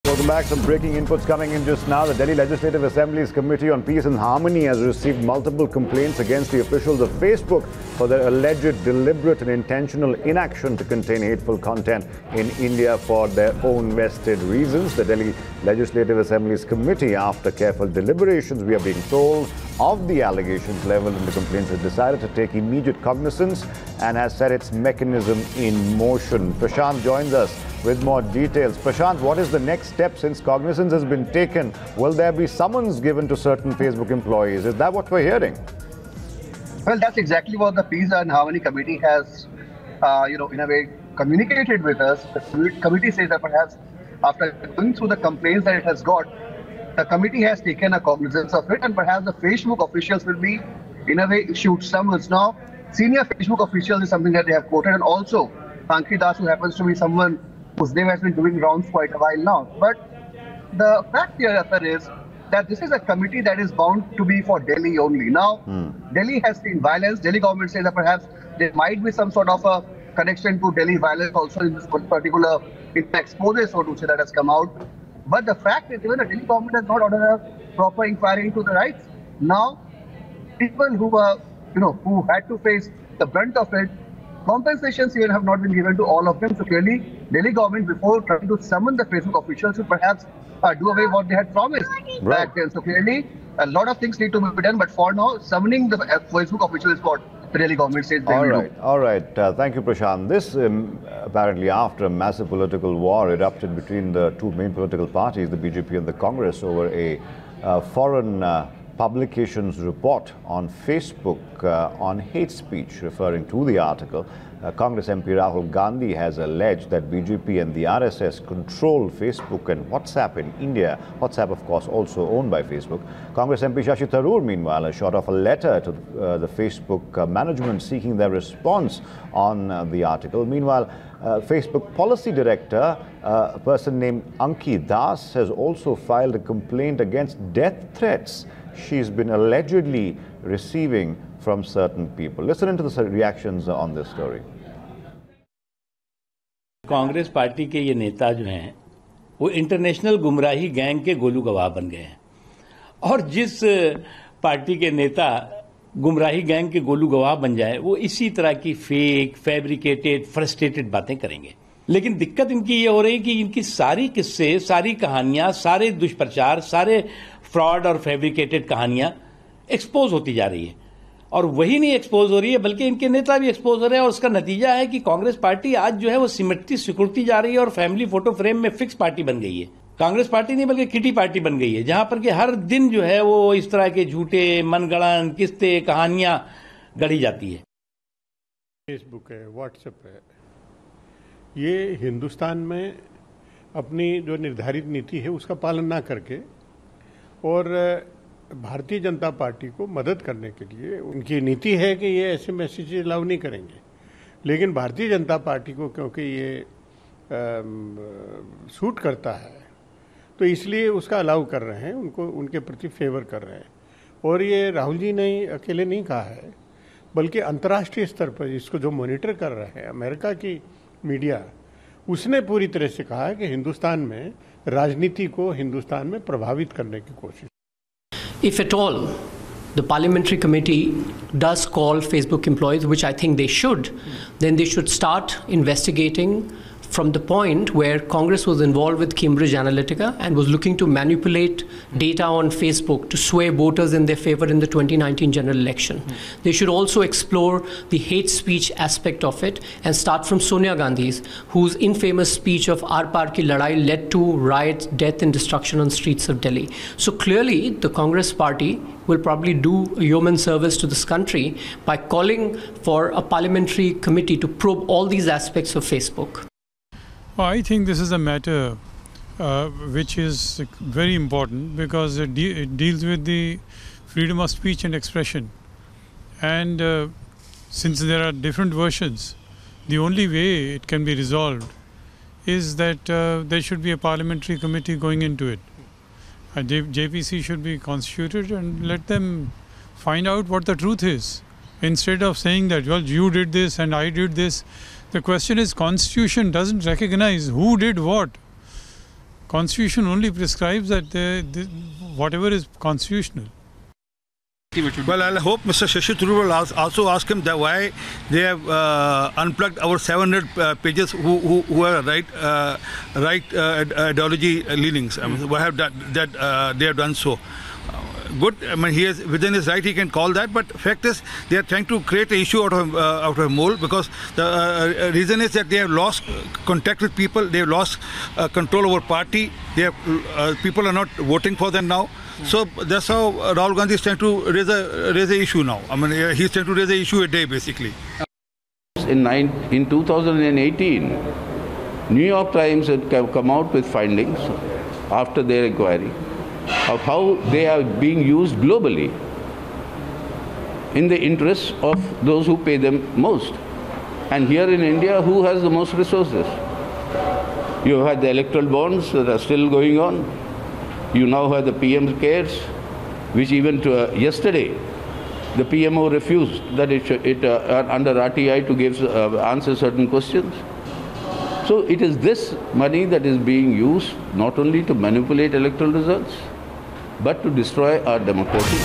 Welcome back. Some breaking inputs coming in just now. The Delhi Legislative Assembly's Committee on Peace and Harmony has received multiple complaints against the officials of Facebook for their alleged deliberate and intentional inaction to contain hateful content in India for their own vested reasons. The Delhi Legislative Assembly's committee, after careful deliberations, we are being told, of the allegations leveled in the complaints, has decided to take immediate cognizance and has set its mechanism in motion. Prashant joins us with more details. Prashant, what is the next step since cognizance has been taken? Will there be summons given to certain Facebook employees? Is that what we're hearing? Well, that's exactly what the Peace and Harmony Committee has, in a way, communicated with us. The committee says that perhaps after going through the complaints that it has got, the committee has taken a cognizance of it, and perhaps the Facebook officials will be, in a way, issued summons. Now, senior Facebook officials is something that they have quoted, and also Pankhi Das, who happens to be someone whose name has been doing rounds quite a while now. But the fact here is that this is a committee that is bound to be for Delhi only. Now, Delhi has seen violence. Delhi government says that perhaps there might be some sort of a connection to Delhi violence also in this particular expose, so to say, that has come out. But the fact is, even the Delhi government has not ordered a proper inquiry into the rights. Now, people who were, who had to face the brunt of it, compensations even have not been given to all of them. So clearly, Delhi government, before trying to summon the Facebook officials, should perhaps do away what they had promised back then. So clearly, a lot of things need to be done. But for now, summoning the Facebook officials is what the Delhi government says they will do. All right. Thank you, Prashant. This apparently after a massive political war erupted between the two main political parties, the BJP and the Congress, over a foreign publications report on Facebook on hate speech. Referring to the article, Congress MP Rahul Gandhi has alleged that BJP and the RSS control Facebook and WhatsApp in India. WhatsApp, of course, also owned by Facebook. Congress MP Shashi Tharoor, meanwhile, has shot off a letter to the Facebook management seeking their response on the article. Meanwhile, Facebook policy director, a person named Anki Das, has also filed a complaint against death threats she's been allegedly receiving from certain people. Listen to the reactions on this story. Congress party के ये नेता जो हैं वो international गुमराही gang के गोलू गवाह बन गए हैं, और जिस पार्टी के नेता गुमराही गैंग के गोलू गवाह बन जाए वो इसी तरह की फेक, फैब्रिकेटेड, फ्रस्ट्रेटेड बातें करेंगे। लेकिन दिक्कत इनकी ये हो रही है कि इनकी सारी किस्से, सारी कहानियां, सारे दुष्प्रचार, सारे फ्रॉड और फैब्रिकेटेड कहानियां एक्सपोज होती जा रही है। और वही नहीं एक्सपोज हो रही है बल्कि इनके नेता भी एक्सपोज हो रहे हैं, और उसका नतीजा है कि कांग्रेस पार्टी आज जो है वो सिकुड़ती जा रही है और फैमिली फोटो फ्रेम में फिक्स पार्टी बन गई है। कांग्रेस पार्टी नहीं बल्कि किटी पार्टी बन गई है, जहां पर कि हर दिन जो है वो इस तरह के झूठे मनगढ़ंत किस्से, कहानियां गढ़ी जाती है। फेसबुक है, व्हाट्सएप है, ये हिंदुस्तान में अपनी जो निर्धारित नीति है उसका पालन ना करके और भारतीय जनता पार्टी को मदद करने के लिए, उनकी नीति है कि ये ऐसे मैसेज अलाउ नहीं करेंगे, लेकिन भारतीय जनता पार्टी को क्योंकि ये सूट करता है तो इसलिए उसका अलाउ कर रहे हैं, उनको उनके प्रति फेवर कर रहे हैं। और ये राहुल जी ने अकेले नहीं कहा है, बल्कि अंतर्राष्ट्रीय स्तर पर इसको जो मॉनिटर कर रहे हैं अमेरिका की मीडिया, उसने पूरी तरह से कहा है कि हिंदुस्तान में राजनीति को हिंदुस्तान में प्रभावित करने की कोशिश। If at all the parliamentary committee does call Facebook employees, which I think they should, then they should start investigating from the point where Congress was involved with Cambridge Analytica and was looking to manipulate data on Facebook to sway voters in their favor in the 2019 general election. They should also explore the hate speech aspect of it and start from Sonia Gandhi's, whose infamous speech of Aar Paar Ki Ladai led to riots, death and destruction on streets of Delhi. So clearly the Congress party will probably do a yeoman service to this country by calling for a parliamentary committee to probe all these aspects of Facebook. Well, I think this is a matter which is very important because it deals with the freedom of speech and expression. And since there are different versions, the only way it can be resolved is that there should be a parliamentary committee going into it. JPC should be constituted and let them find out what the truth is. Instead of saying that, well, you did this and I did this. The question is, Constitution doesn't recognize who did what. Constitution only prescribes that whatever is constitutional. Well, I hope Mr. Shashi Tharoor will also ask him that why they have unplugged our 700 pages who are right ideology leanings. I mean, why have that they have done so? Good. I mean, he is within his right. He can call that. But fact is, they are trying to create an issue out of a mole, because the reason is that they have lost contact with people. They have lost control over party. They have people are not voting for them now. So that's how Rahul Gandhi is trying to raise a issue now. I mean, he's trying to raise a issue a day, basically. In 2018, New York Times had come out with findings after their inquiry of how they are being used globally in the interests of those who pay them most. And here in India, who has the most resources? You have had the electoral bonds that are still going on. You now have the PM cares, which even yesterday, the PMO refused that under RTI to give answer certain questions. So it is this money that is being used not only to manipulate electoral results, but to destroy our democracy.